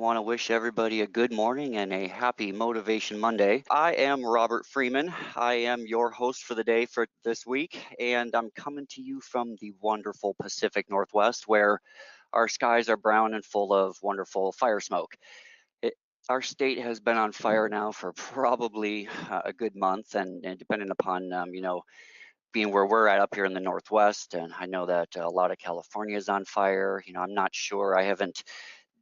want to wish everybody a good morning and a happy Motivation Monday. I am Robert Freeman. I am your host for the day for this week, and I'm coming to you from the wonderful Pacific Northwest where our skies are brown and full of wonderful fire smoke. It, our state has been on fire now for probably a good month, and depending upon, being where we're at up here in the Northwest, and I know that a lot of California is on fire. I'm not sure. I haven't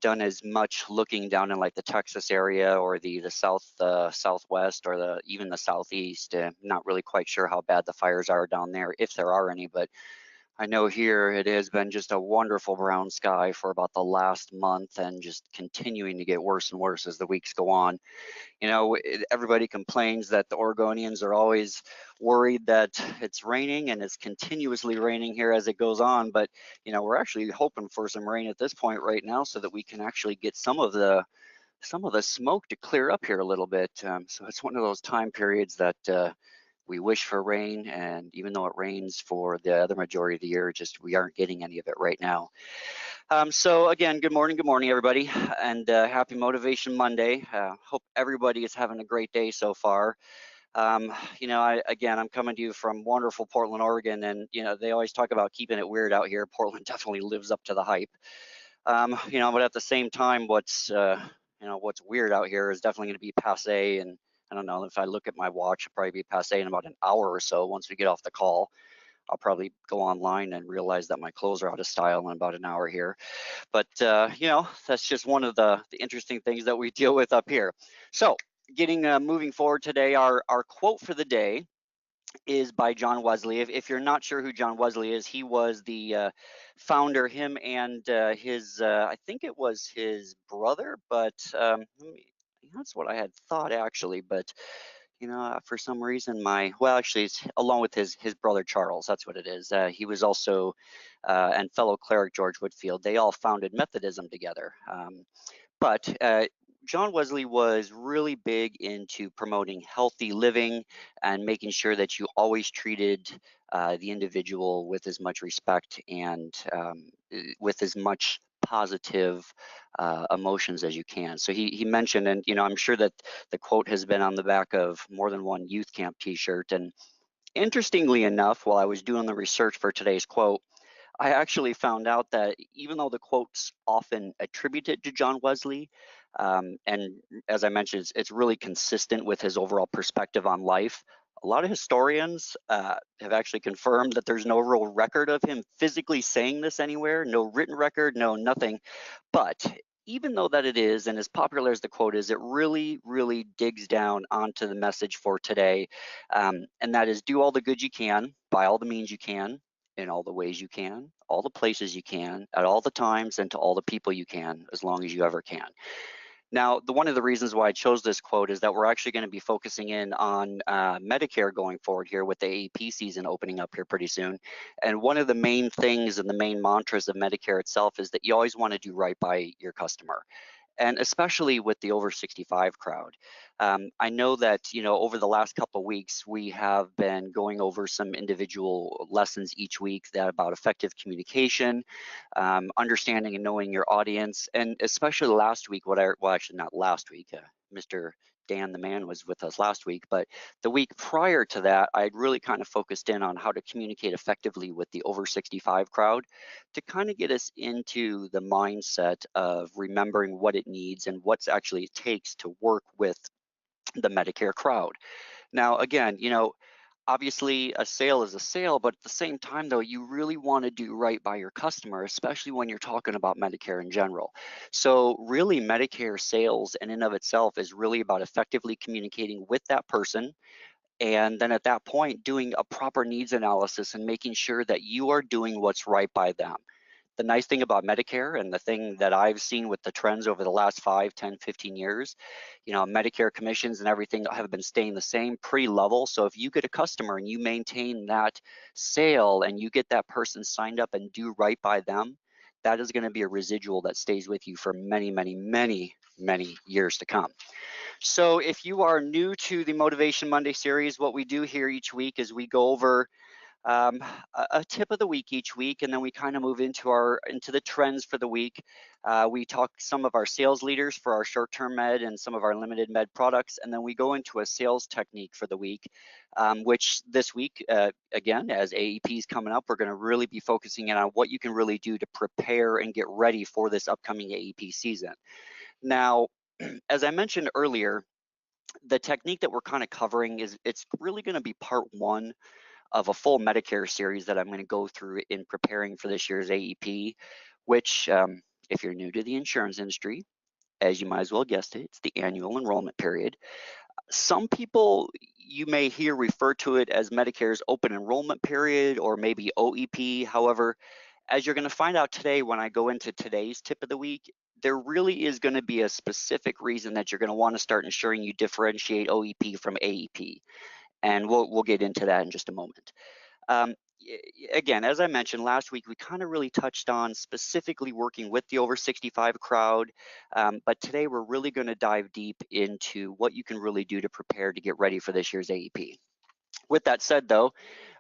done as much looking down in like the Texas area or the southwest or even the southeast. Not really quite sure how bad the fires are down there, if there are any, but I know here it has been just a wonderful brown sky for about the last month and just continuing to get worse and worse as the weeks go on. Everybody complains that the Oregonians are always worried that it's raining, and it's continuously raining here as it goes on. But, we're actually hoping for some rain at this point right now so that we can actually get some of the smoke to clear up here a little bit. So it's one of those time periods that we wish for rain, and even though it rains for the other majority of the year, just we aren't getting any of it right now. So again, good morning, everybody, and happy Motivation Monday. Hope everybody is having a great day so far. I'm coming to you from wonderful Portland, Oregon, and they always talk about keeping it weird out here. Portland definitely lives up to the hype. But at the same time, what's weird out here is definitely going to be passé. And I don't know, if I look at my watch, it'll probably be passé in about an hour or so once we get off the call. I'll probably go online and realize that my clothes are out of style in about an hour here. But, that's just one of the interesting things that we deal with up here. So moving forward today, our quote for the day is by John Wesley. If you're not sure who John Wesley is, he was the founder, him and his, I think it was his brother, but that's what I had thought actually, but for some reason it's along with his brother Charles, that's what it is. He was also, and fellow cleric George Whitefield, they all founded Methodism together. But John Wesley was really big into promoting healthy living and making sure that you always treated the individual with as much respect and with as much positive emotions as you can. So he mentioned, and I'm sure that the quote has been on the back of more than one youth camp t-shirt. And interestingly enough, while I was doing the research for today's quote, I actually found out that even though the quote's often attributed to John Wesley, and as I mentioned, it's really consistent with his overall perspective on life, a lot of historians have actually confirmed that there's no real record of him physically saying this anywhere, no written record, no nothing. But even though that it is, and as popular as the quote is, it really, really digs down onto the message for today. And that is, do all the good you can, by all the means you can, in all the ways you can, all the places you can, at all the times, and to all the people you can, as long as you ever can. Now, one of the reasons why I chose this quote is that we're actually going to be focusing in on Medicare going forward here with the AEP season opening up here pretty soon. And one of the main things and the main mantras of Medicare itself is that you always want to do right by your customer, and especially with the over 65 crowd. I know that, over the last couple of weeks, we have been going over some individual lessons each week about effective communication, understanding and knowing your audience, and especially last week, actually not last week, Mr. Dan the man was with us last week, but the week prior to that, I had really kind of focused in on how to communicate effectively with the over 65 crowd to kind of get us into the mindset of remembering what it needs and what's actually it takes to work with the Medicare crowd. Now, again, obviously a sale is a sale, but at the same time though, you really want to do right by your customer, especially when you're talking about Medicare in general. So really Medicare sales in and of itself is really about effectively communicating with that person. And then at that point, doing a proper needs analysis and making sure that you are doing what's right by them. The nice thing about Medicare, and the thing that I've seen with the trends over the last 5, 10, 15 years, Medicare commissions and everything have been staying the same, pretty level. So if you get a customer and you maintain that sale and you get that person signed up and do right by them, that is going to be a residual that stays with you for many, many, many, many years to come. So if you are new to the Motivation Monday series, what we do here each week is we go over um, a tip of the week each week, and then we kind of move into the trends for the week. We talk some of our sales leaders for our short-term med and some of our limited med products, and then we go into a sales technique for the week, which this week, again, as AEP is coming up, we're going to really be focusing in on what you can really do to prepare and get ready for this upcoming AEP season. Now, as I mentioned earlier, the technique that we're kind of covering it's really going to be part one of a full Medicare series that I'm going to go through in preparing for this year's AEP, which, if you're new to the insurance industry, as you might as well guessed it, it's the annual enrollment period. Some people you may hear refer to it as Medicare's open enrollment period or maybe OEP. However, as you're going to find out today when I go into today's tip of the week, there really is going to be a specific reason that you're going to want to start ensuring you differentiate OEP from AEP. And we'll get into that in just a moment. Again, as I mentioned last week, we kind of really touched on specifically working with the over 65 crowd, but today we're really going to dive deep into what you can really do to prepare to get ready for this year's AEP. With that said, though,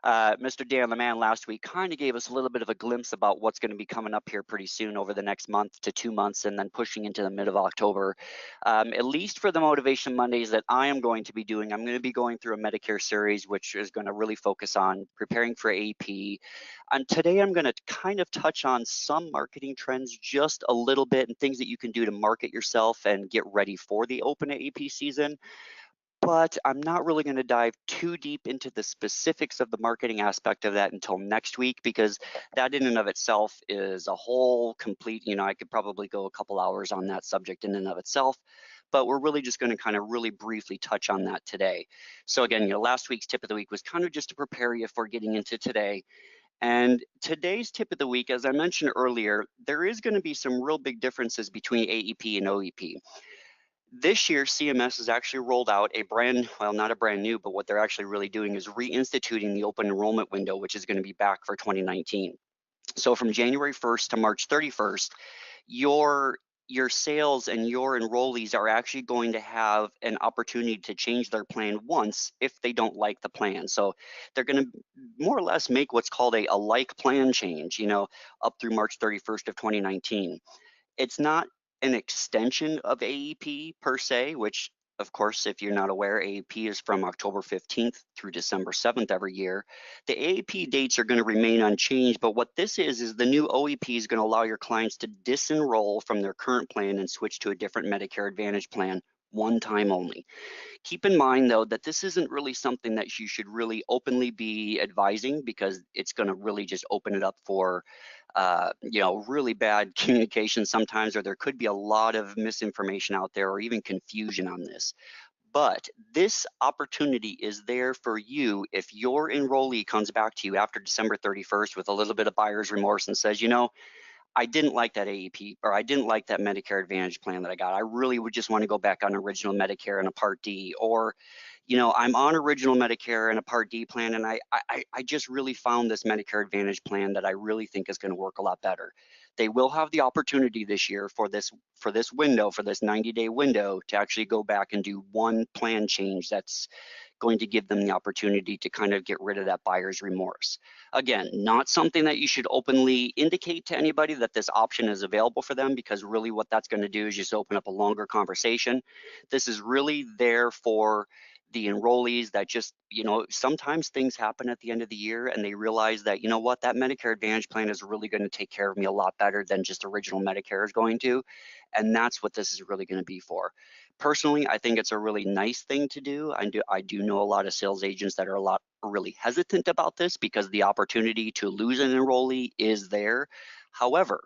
Mr. Dan the Man last week kind of gave us a little bit of a glimpse about what's going to be coming up here pretty soon over the next month to 2 months and then pushing into the mid of October. At least for the Motivation Mondays that I am going to be doing, I'm going to be going through a Medicare series, which is going to really focus on preparing for AEP. And today I'm going to kind of touch on some marketing trends just a little bit and things that you can do to market yourself and get ready for the open AEP season. But I'm not really going to dive too deep into the specifics of the marketing aspect of that until next week, because that in and of itself is a whole complete, I could probably go a couple hours on that subject in and of itself, but we're really just going to kind of really briefly touch on that today. So again, last week's tip of the week was kind of just to prepare you for getting into today. And today's tip of the week, as I mentioned earlier, there is going to be some real big differences between AEP and OEP. This year, CMS has actually rolled out not a brand new, but what they're actually really doing is reinstituting the open enrollment window, which is going to be back for 2019. So from January 1st to March 31st, your sales and your enrollees are actually going to have an opportunity to change their plan once if they don't like the plan. So they're going to more or less make what's called a like plan change, up through March 31st of 2019. It's not an extension of AEP per se, which of course, if you're not aware, AEP is from October 15th through December 7th every year. The AEP dates are going to remain unchanged, but what this is the new OEP is going to allow your clients to disenroll from their current plan and switch to a different Medicare Advantage plan one time only. Keep in mind, though, that this isn't really something that you should really openly be advising, because it's going to really just open it up for really bad communication sometimes, or there could be a lot of misinformation out there or even confusion on this. But this opportunity is there for you if your enrollee comes back to you after December 31st with a little bit of buyer's remorse and says, I didn't like that AEP, or I didn't like that Medicare Advantage plan that I got. I really would just want to go back on original Medicare and a Part D, or, I'm on original Medicare and a Part D plan, and I just really found this Medicare Advantage plan that I really think is going to work a lot better. They will have the opportunity this year for this window, for this 90-day window, to actually go back and do one plan change that's going to give them the opportunity to kind of get rid of that buyer's remorse. Again, not something that you should openly indicate to anybody that this option is available for them, because really what that's going to do is just open up a longer conversation. This is really there for the enrollees that just, sometimes things happen at the end of the year and they realize that, that Medicare Advantage plan is really going to take care of me a lot better than just original Medicare is going to. And that's what this is really going to be for. Personally, I think it's a really nice thing to do. I do know a lot of sales agents that are really hesitant about this, because the opportunity to lose an enrollee is there. However,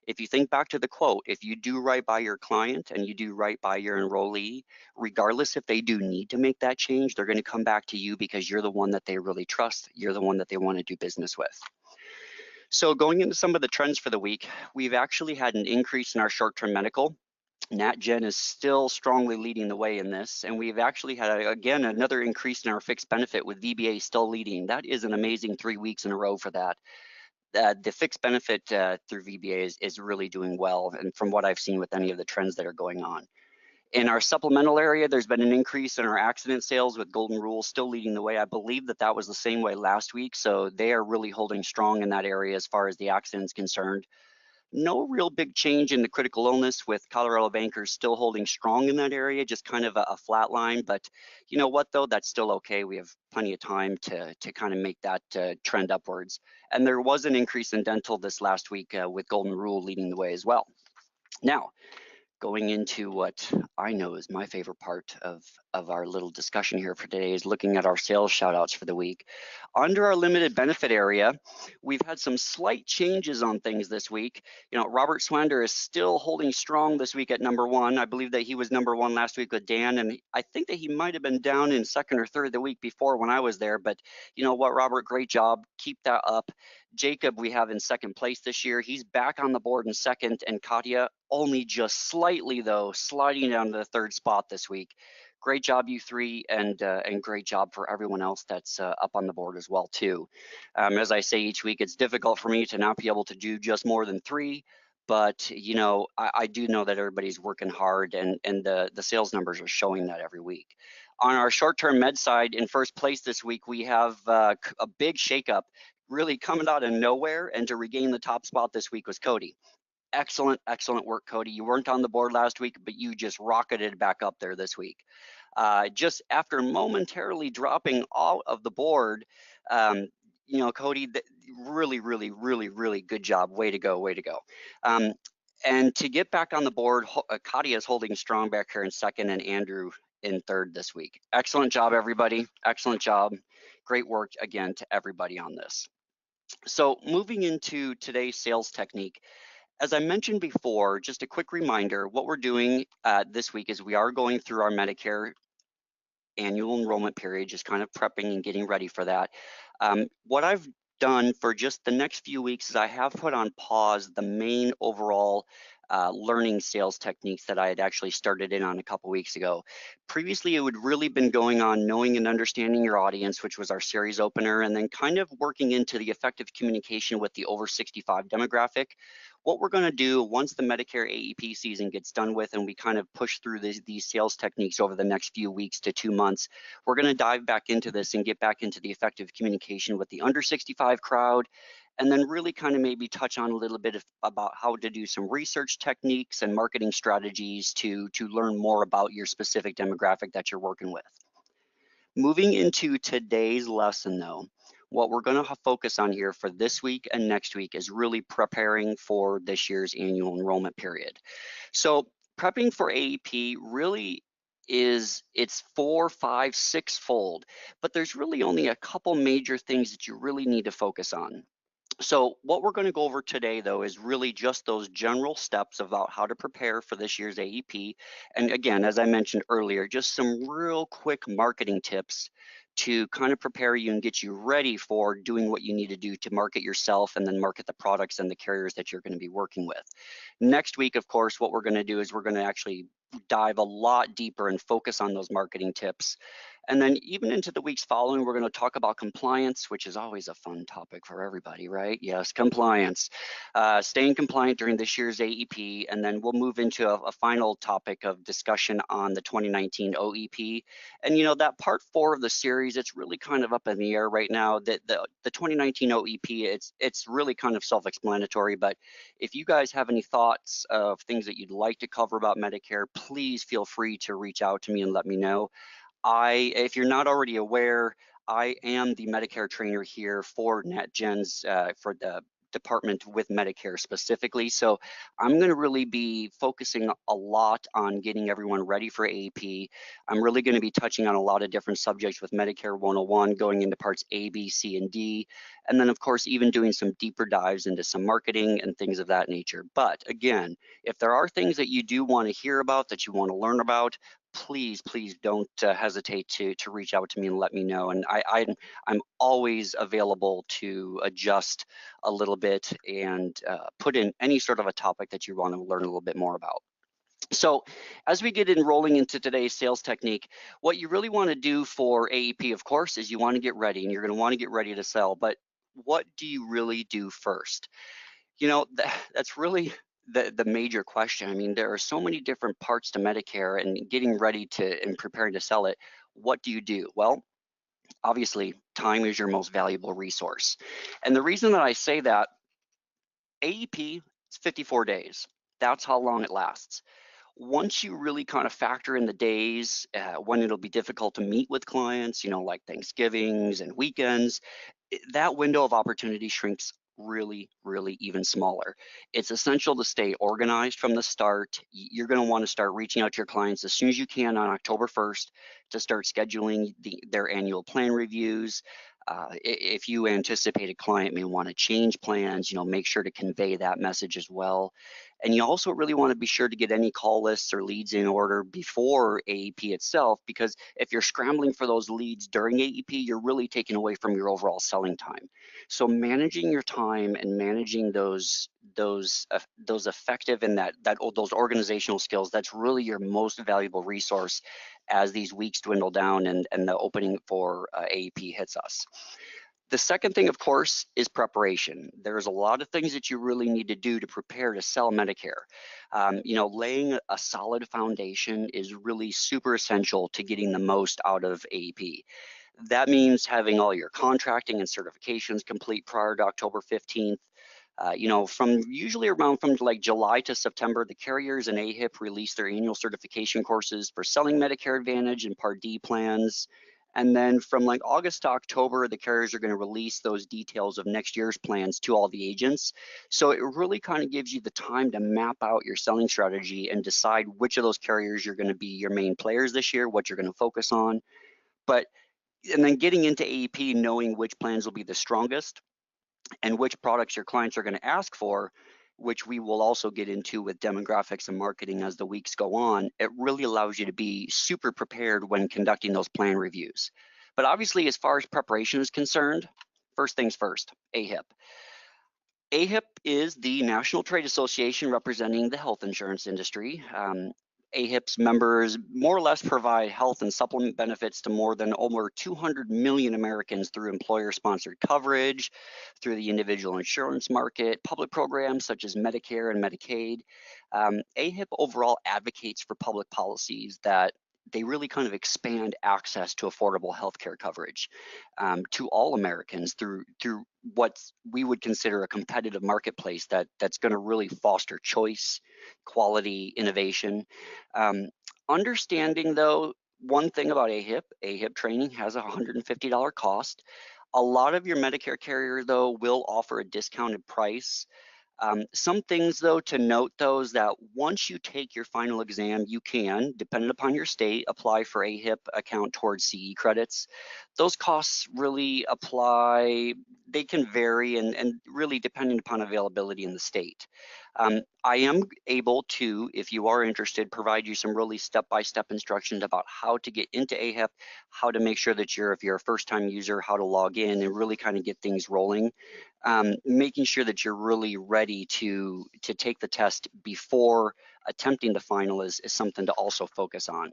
if you think back to the quote, if you do right by your client and you do right by your enrollee, regardless if they do need to make that change, they're going to come back to you because you're the one that they really trust. You're the one that they want to do business with. So going into some of the trends for the week, we've actually had an increase in our short-term medical. NatGen is still strongly leading the way in this, and we've actually had, again, another increase in our fixed benefit, with VBA still leading. That is an amazing 3 weeks in a row for that. The fixed benefit through VBA is really doing well, and from what I've seen with any of the trends that are going on. In our supplemental area, there's been an increase in our accident sales with Golden Rule still leading the way. I believe that was the same way last week, so they are really holding strong in that area as far as the accident's concerned. No real big change in the critical illness with Colorado Bankers still holding strong in that area, just kind of a flat line. But you know what, though? That's still okay. We have plenty of time to kind of make that trend upwards. And there was an increase in dental this last week with Golden Rule leading the way as well. Now, going into what I know is my favorite part of our little discussion here for today is looking at our sales shoutouts for the week. Under our limited benefit area, we've had some slight changes on things this week. You know, Robert Swander is still holding strong this week at #1. I believe that he was #1 last week with Dan, and I think that he might have been down in second or third the week before when I was there. But you know what, Robert, great job. Keep that up. Jacob, we have in second place this year. He's back on the board in second, and Katya only just slightly, though, sliding down to the third spot this week. Great job, you three, and great job for everyone else that's up on the board as well, too. As I say each week, it's difficult for me to not be able to do just more than 3, but you know, I do know that everybody's working hard, and the sales numbers are showing that every week. On our short-term med side, in first place this week, we have a big shakeup really coming out of nowhere, and to regain the top spot this week was Cody. Excellent, excellent work, Cody. You weren't on the board last week, but you just rocketed back up there this week. Just after momentarily dropping out of the board, you know, Cody, really, really, really, really good job. Way to go, way to go. And to get back on the board, Katya is holding strong back here in second, and Andrew in third this week. Excellent job, everybody. Excellent job. Great work again to everybody on this. So moving into today's sales technique, as I mentioned before, just a quick reminder, what we're doing this week is we are going through our Medicare annual enrollment period, just kind of prepping and getting ready for that. What I've done for just the next few weeks is I have put on pause the main overall learning sales techniques that I had actually started in on a couple weeks ago. Previously, it would really been going on knowing and understanding your audience, which was our series opener, and then kind of working into the effective communication with the over 65 demographic. What we're going to do once the Medicare AEP season gets done with and we kind of push through these sales techniques over the next few weeks to 2 months, we're going to dive back into this and get back into the effective communication with the under 65 crowd, and then really kind of maybe touch on a little bit about how to do some research techniques and marketing strategies to learn more about your specific demographic that you're working with. Moving into today's lesson, though, what we're going to focus on here for this week and next week is really preparing for this year's annual enrollment period. So prepping for AEP really it's 4, 5, 6-fold, but there's really only a couple major things that you really need to focus on. So what we're going to go over today, though, is really just those general steps about how to prepare for this year's AEP. And again, as I mentioned earlier, just some real quick marketing tips to kind of prepare you and get you ready for doing what you need to do to market yourself and then market the products and the carriers that you're going to be working with. Next week, of course, what we're going to do is we're going to actually dive a lot deeper and focus on those marketing tips. And then even into the weeks following, we're going to talk about compliance, which is always a fun topic for everybody, right? Yes, compliance, staying compliant during this year's AEP. And then we'll move into a final topic of discussion on the 2019 OEP. And, you know, that part 4 of the series, it's really kind of up in the air right now. The 2019 OEP, it's really kind of self-explanatory. But if you guys have any thoughts of things that you'd like to cover about Medicare, please feel free to reach out to me and let me know. If you're not already aware, I am the Medicare trainer here for NatGen's for the department with Medicare specifically. So I'm going to really be focusing a lot on getting everyone ready for AEP. I'm really going to be touching on a lot of different subjects with Medicare 101, going into parts A, B, C, and D. And then, of course, even doing some deeper dives into some marketing and things of that nature. But again, if there are things that you do want to hear about, that you want to learn about, please don't hesitate to reach out to me and let me know. And I'm always available to adjust a little bit and put in any sort of a topic that you want to learn a little bit more about. So as we get enrolling into today's sales technique, what you really want to do for AEP, of course, is you want to get ready, and you're going to want to get ready to sell. But what do you really do first? You know, that's really the major question. I mean, there are so many different parts to Medicare, and getting ready to and preparing to sell it. What do you do? Well, obviously, time is your most valuable resource. And the reason that I say that, AEP is 54 days. That's how long it lasts. Once you really kind of factor in the days when it'll be difficult to meet with clients, like Thanksgivings and weekends, that window of opportunity shrinks really, really even smaller. It's essential to stay organized from the start. You're going to want to start reaching out to your clients as soon as you can on October 1st to start scheduling their annual plan reviews. If you anticipate a client may want to change plans, make sure to convey that message as well. And you also really want to be sure to get any call lists or leads in order before AEP itself, because if you're scrambling for those leads during AEP, you're really taking away from your overall selling time. So managing your time and managing those effective and those organizational skills, that's really your most valuable resource as these weeks dwindle down and the opening for AEP hits us. The second thing, of course, is preparation. There's a lot of things that you really need to do to prepare to sell Medicare. Laying a solid foundation is really super essential to getting the most out of AEP. That means having all your contracting and certifications complete prior to October 15th. From usually around from like July to September, the carriers and AHIP release their annual certification courses for selling Medicare Advantage and Part D plans. And then from like August to October, the carriers are going to release those details of next year's plans to all the agents. So it really kind of gives you the time to map out your selling strategy and decide which of those carriers you're going to be your main players this year, what you're going to focus on. And then getting into AEP, knowing which plans will be the strongest and which products your clients are going to ask for, which we will also get into with demographics and marketing as the weeks go on, it really allows you to be super prepared when conducting those plan reviews. But obviously, as far as preparation is concerned, first things first, AHIP. AHIP is the National Trade Association representing the health insurance industry. AHIP's members more or less provide health and supplement benefits to more than over 200 million Americans through employer-sponsored coverage, through the individual insurance market, public programs such as Medicare and Medicaid. AHIP overall advocates for public policies that they really kind of expand access to affordable healthcare coverage to all Americans through what we would consider a competitive marketplace that's going to really foster choice, quality, innovation. Understanding though, one thing about AHIP training has a $150 cost. A lot of your Medicare carrier though will offer a discounted price. Some things though to note though is that once you take your final exam, you can, depending upon your state, apply for AHIP account towards CE credits. Those costs really apply, they can vary and really depending upon availability in the state. I am able to, if you are interested, provide you some really step-by-step instructions about how to get into AHIP, how to make sure that if you're a first-time user, how to log in and really kind of get things rolling. Making sure that you're really ready to take the test before attempting the final is something to also focus on.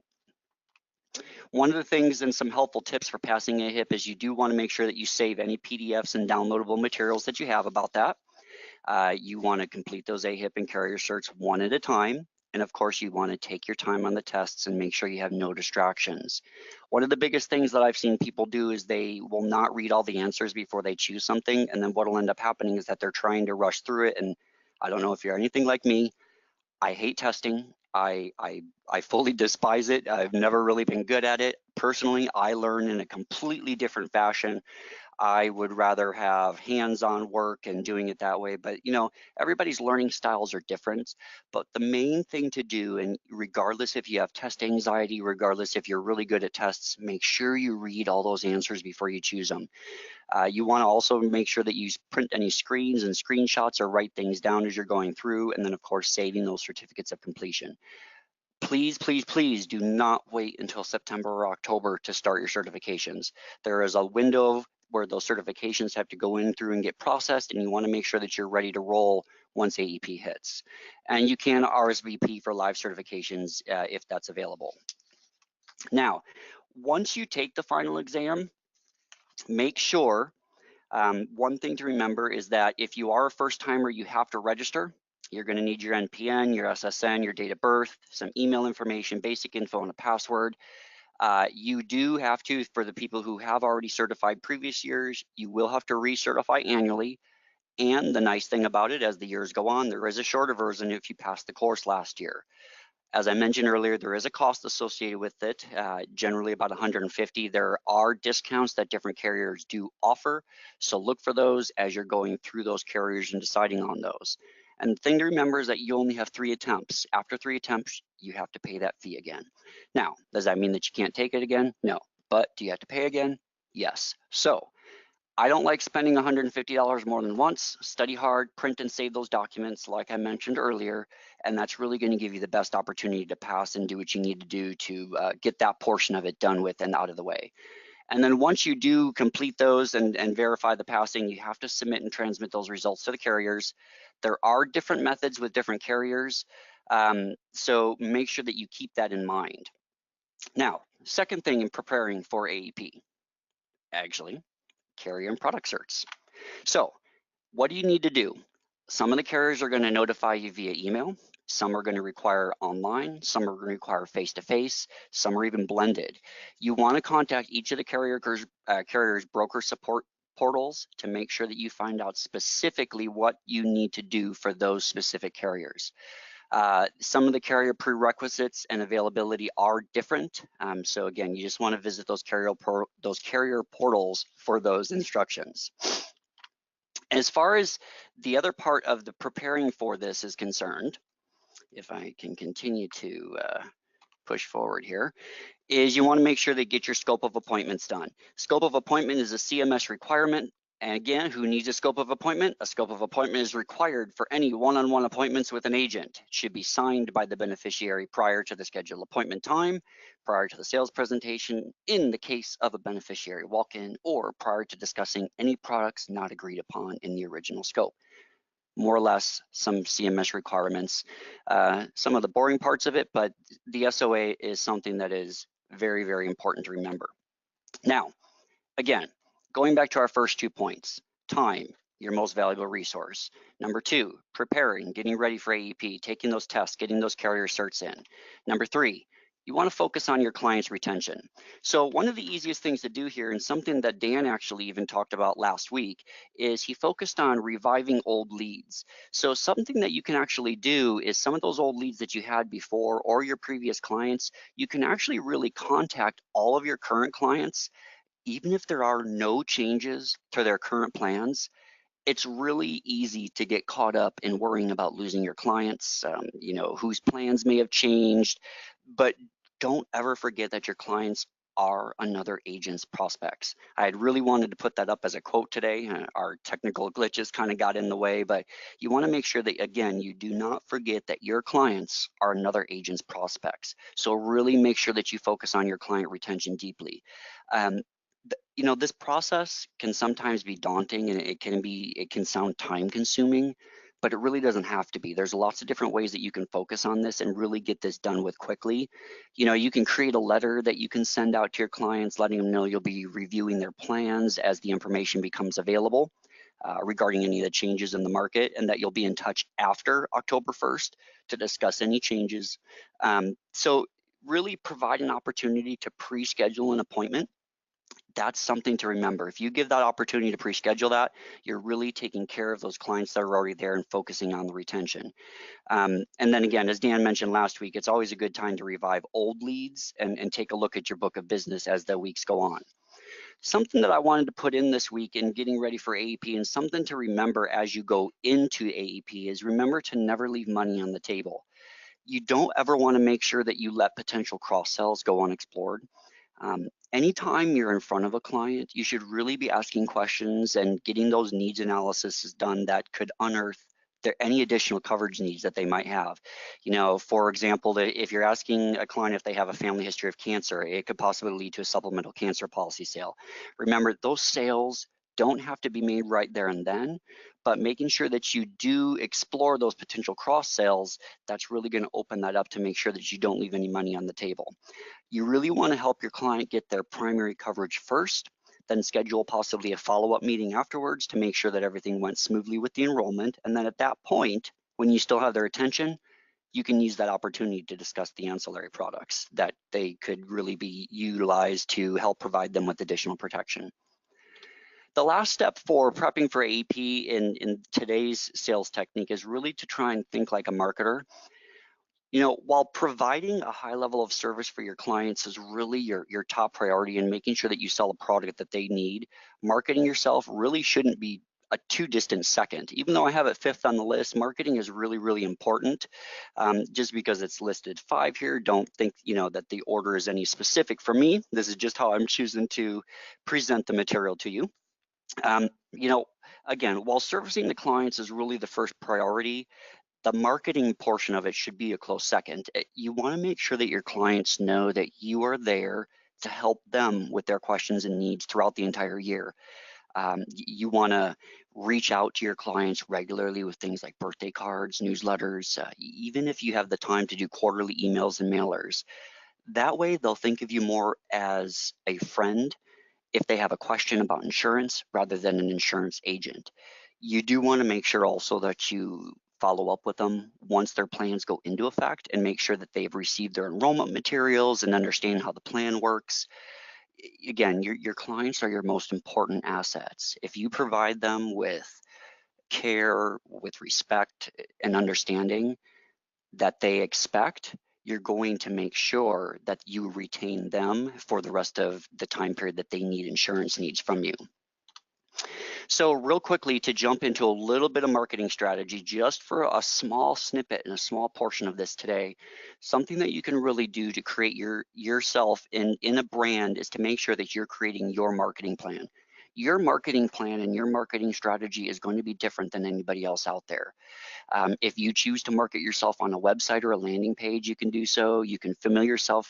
One of the things and some helpful tips for passing AHIP is you do want to make sure that you save any PDFs and downloadable materials that you have about that. You want to complete those AHIP and carrier certs one at a time. And of course, you want to take your time on the tests and make sure you have no distractions. One of the biggest things that I've seen people do is they will not read all the answers before they choose something. And then what will end up happening is that they're trying to rush through it. And I don't know if you're anything like me. I hate testing. I fully despise it. I've never really been good at it. Personally, I learn in a completely different fashion. I would rather have hands-on work and doing it that way. But everybody's learning styles are different. But the main thing to do, and regardless if you have test anxiety, regardless if you're really good at tests, make sure you read all those answers before you choose them. You want to also make sure that you print any screens and screenshots or write things down as you're going through, and then of course saving those certificates of completion. Please, please, please do not wait until September or October to start your certifications. There is a window where those certifications have to go in through and get processed, and you want to make sure that you're ready to roll once AEP hits. And you can RSVP for live certifications if that's available. Now, once you take the final exam, make sure, one thing to remember is that if you are a first timer, you have to register. You're going to need your NPN, your SSN, your date of birth, some email information, basic info, and a password. You do have to, for the people who have already certified previous years, you will have to recertify annually. And the nice thing about it, as the years go on, there is a shorter version if you passed the course last year. As I mentioned earlier, there is a cost associated with it, generally about $150. There are discounts that different carriers do offer, so look for those as you're going through those carriers and deciding on those. And the thing to remember is that you only have 3 attempts. After 3 attempts, you have to pay that fee again. Now, does that mean that you can't take it again? No. But do you have to pay again? Yes. So I don't like spending $150 more than once. Study hard, print and save those documents like I mentioned earlier, and that's really going to give you the best opportunity to pass and do what you need to do to get that portion of it done with and out of the way. And then once you do complete those and verify the passing, you have to submit and transmit those results to the carriers. There are different methods with different carriers, so make sure that you keep that in mind. Now, second thing in preparing for AEP, actually, carrier and product certs. So what do you need to do? Some of the carriers are going to notify you via email. Some are going to require online. Some are going to require face-to-face. Some are even blended. You want to contact each of the carriers' broker support portals to make sure that you find out specifically what you need to do for those specific carriers. Some of the carrier prerequisites and availability are different. So again, you just want to visit those carrier portals for those instructions. As far as the other part of the preparing for this is concerned, if I can continue to push forward here, is you want to make sure that you get your scope of appointments done. Scope of appointment is a CMS requirement. And again, who needs a scope of appointment? A scope of appointment is required for any one-on-one appointments with an agent. It should be signed by the beneficiary prior to the scheduled appointment time, prior to the sales presentation, in the case of a beneficiary walk-in, or prior to discussing any products not agreed upon in the original scope. More or less some CMS requirements. Some of the boring parts of it, but the SOA is something that is very, very important to remember. Now, again, going back to our first 2 points, time, your most valuable resource. Number 2, preparing, getting ready for AEP, taking those tests, getting those carrier certs in. Number 3, you want to focus on your client's retention. So one of the easiest things to do here, and something that Dan actually even talked about last week, is he focused on reviving old leads. So something that you can actually do is some of those old leads that you had before or your previous clients, you can actually really contact all of your current clients. Even if there are no changes to their current plans, it's really easy to get caught up in worrying about losing your clients, whose plans may have changed, but don't ever forget that your clients are another agent's prospects. I had really wanted to put that up as a quote today. Our technical glitches kind of got in the way, but you want to make sure that, again, you do not forget that your clients are another agent's prospects. So really make sure that you focus on your client retention deeply. This process can sometimes be daunting, and it can sound time consuming, but it really doesn't have to be. There's lots of different ways that you can focus on this and really get this done with quickly. You can create a letter that you can send out to your clients, letting them know you'll be reviewing their plans as the information becomes available regarding any of the changes in the market, and that you'll be in touch after October 1st to discuss any changes. So really provide an opportunity to pre-schedule an appointment. That's something to remember. If you give that opportunity to pre-schedule that, you're really taking care of those clients that are already there and focusing on the retention. And then again, as Dan mentioned last week, it's always a good time to revive old leads and take a look at your book of business as the weeks go on. Something that I wanted to put in this week in getting ready for AEP, and something to remember as you go into AEP, is remember to never leave money on the table. You don't ever want to make sure that you let potential cross-sells go unexplored. Anytime you're in front of a client, you should really be asking questions and getting those needs analysis done that could unearth any additional coverage needs that they might have. For example, if you're asking a client if they have a family history of cancer, it could possibly lead to a supplemental cancer policy sale. Remember, those sales don't have to be made right there and then, but making sure that you do explore those potential cross sales, that's really going to open that up to make sure that you don't leave any money on the table. You really want to help your client get their primary coverage first, then schedule possibly a follow-up meeting afterwards to make sure that everything went smoothly with the enrollment. And then at that point, When you still have their attention, you can use that opportunity to discuss the ancillary products that they could really be utilized to help provide them with additional protection. The last step for prepping for AEP in today's sales technique is really to try and think like a marketer. You know, while providing a high level of service for your clients is really your top priority and making sure that you sell a product that they need, marketing yourself really shouldn't be a too distant second. Even though I have it fifth on the list, marketing is really, really important. Just because it's listed 5 here, don't think, you know, that the order is any specific for me. This is just how I'm choosing to present the material to you. You know, again, while servicing the clients is really the first priority, the marketing portion of it should be a close second. You want to make sure that your clients know that you are there to help them with their questions and needs throughout the entire year. You want to reach out to your clients regularly with things like birthday cards, newsletters, even if you have the time to do quarterly emails and mailers. That way, they'll think of you more as a friend if they have a question about insurance rather than an insurance agent. You do want to make sure also that you follow up with them once their plans go into effect and make sure that they've received their enrollment materials and understand how the plan works. Again, your clients are your most important assets. If you provide them with care, with respect and understanding that they expect, you're going to make sure that you retain them for the rest of the time period that they need insurance needs from you. So real quickly, to jump into a little bit of marketing strategy, just for a small snippet and a small portion of this today, something that you can really do to create yourself in a brand is to make sure that you're creating your marketing plan. Your marketing plan and your marketing strategy is going to be different than anybody else out there. If you choose to market yourself on a website or a landing page, you can do so. You can familiarize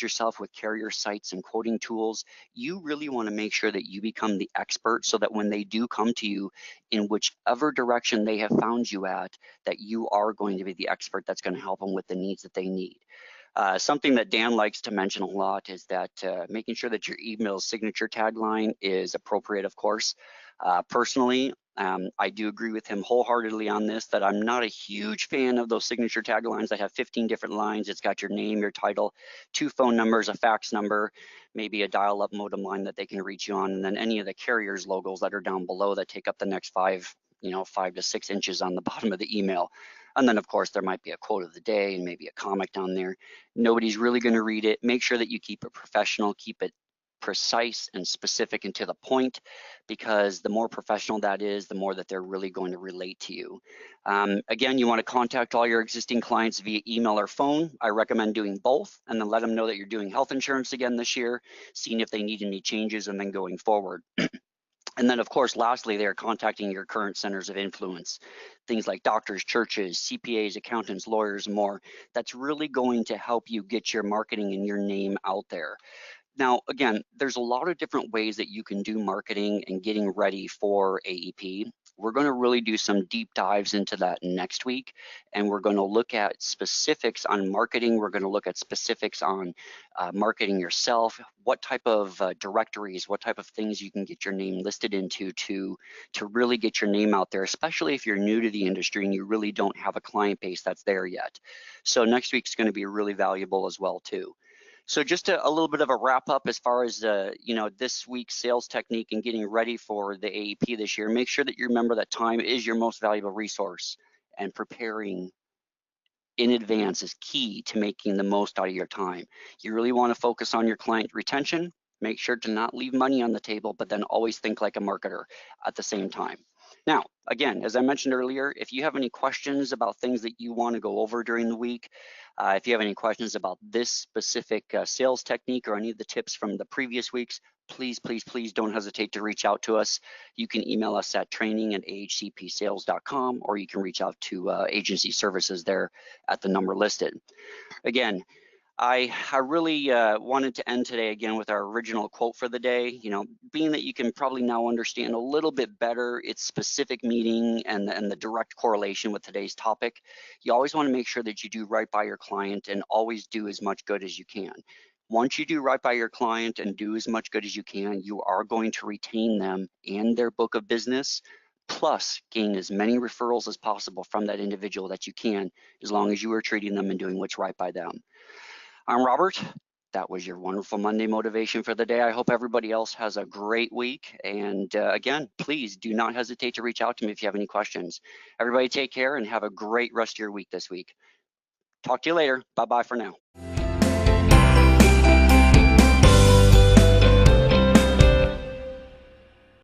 yourself with carrier sites and quoting tools. You really want to make sure that you become the expert so that when they do come to you in whichever direction they have found you at, that you are going to be the expert that's going to help them with the needs that they need. Something that Dan likes to mention a lot is that making sure that your email signature tagline is appropriate, of course. Personally, I do agree with him wholeheartedly on this, that I'm not a huge fan of those signature taglines that have 15 different lines. It's got your name, your title, 2 phone numbers, a fax number, maybe a dial-up modem line that they can reach you on, and then any of the carrier's logos that are down below that take up the next 5 to 6 inches on the bottom of the email. And then, of course, there might be a quote of the day and maybe a comic down there. Nobody's really going to read it. Make sure that you keep it professional, keep it precise and specific and to the point, because the more professional that is, the more that they're really going to relate to you. Again, you want to contact all your existing clients via email or phone. I recommend doing both, and then let them know that you're doing health insurance again this year, seeing if they need any changes, and then going forward. And then, of course, lastly, they're contacting your current centers of influence, things like doctors, churches, CPAs, accountants, lawyers, and more. That's really going to help you get your marketing and your name out there. Now, again, there's a lot of different ways that you can do marketing and getting ready for AEP. We're going to really do some deep dives into that next week, and we're going to look at specifics on marketing. We're going to look at specifics on marketing yourself, what type of directories, what type of things you can get your name listed into to really get your name out there, especially if you're new to the industry and you really don't have a client base that's there yet. So next week's going to be really valuable as well too. So just a little bit of a wrap up as far as this week's sales technique and getting ready for the AEP this year. Make sure that you remember that time is your most valuable resource, and preparing in advance is key to making the most out of your time. You really want to focus on your client retention. Make sure to not leave money on the table, but then always think like a marketer at the same time. Now, again, as I mentioned earlier, if you have any questions about things that you want to go over during the week, if you have any questions about this specific sales technique or any of the tips from the previous weeks, please, please, please don't hesitate to reach out to us. You can email us at training@ahcpsales.com, or you can reach out to agency services there at the number listed. Again, I really wanted to end today again with our original quote for the day. You know, being that you can probably now understand a little bit better its specific meaning and the direct correlation with today's topic, you always want to make sure that you do right by your client and always do as much good as you can. Once you do right by your client and do as much good as you can, you are going to retain them and their book of business plus gain as many referrals as possible from that individual that you can, as long as you are treating them and doing what's right by them. I'm Robert. That was your wonderful Monday motivation for the day. I hope everybody else has a great week. And again, please do not hesitate to reach out to me if you have any questions. Everybody take care and have a great rest of your week this week. Talk to you later. Bye-bye for now.